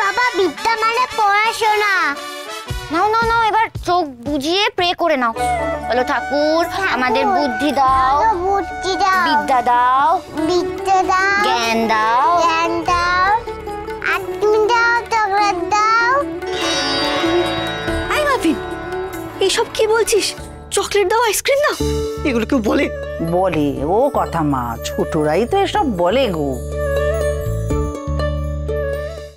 বাবা বিদ্যা মানে পড়াশোনা। নাও নাও নাও, এবার চোখ বুজিয়ে প্রে করে নাও। বলো ঠাকুর আমাদের বুদ্ধি দাও, বুদ্ধি দাও, বিদ্যা দাও, বিদ্যা দাও, জ্ঞান দাও, জ্ঞান দাও, আত্মি দাও, চকলেট দাও। আই মাফিন, এইসব কি বলছিস? চকলেট দাও, আইসক্রিম দাও, এগুলো কেউ বলে? বলে ও কথা মা, ছোটরাই তো এসব বলে গো।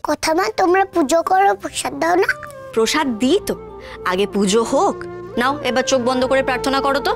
কথা মা, তোমরা পুজো করো, প্রসাদ দাও না? প্রসাদ দিই তো, আগে পুজো হোক। নাও এবার চোখ বন্ধ করে প্রার্থনা করো তো।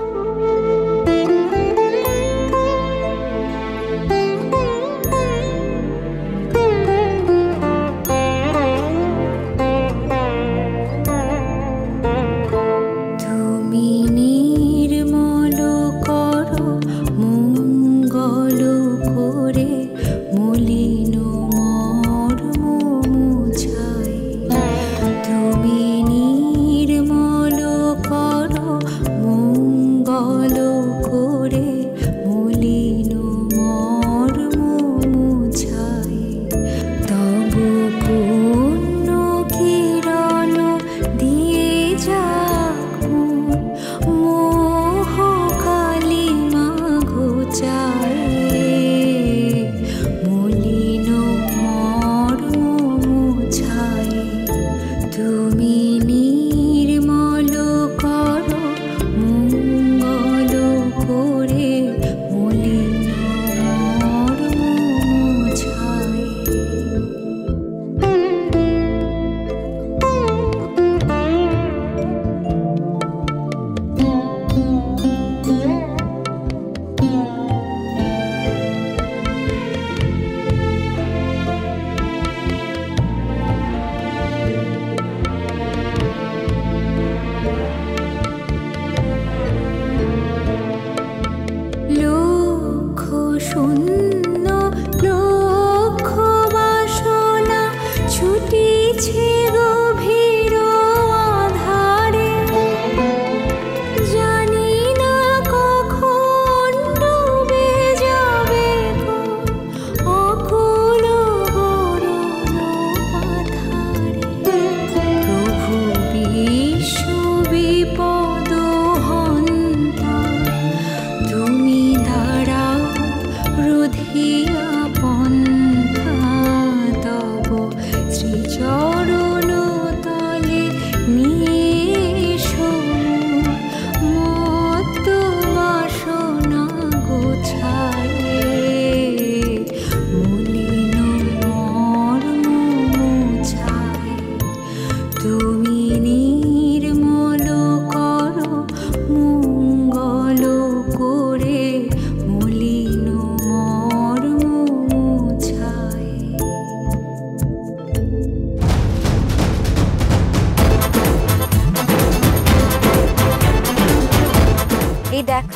দেখ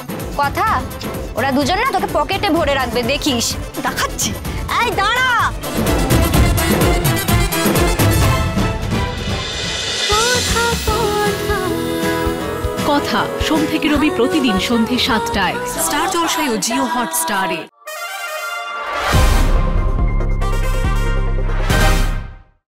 কথা, ওরা দুজন না তোকে পকেটে ভরে রাখবে, দেখিস। দেখাচ্ছি, এই দাঁড়া। কথা সোম থেকে রবি প্রতিদিন সন্ধ্যে ৭টায় স্টার জলসায় ও জিও হটস্টারে।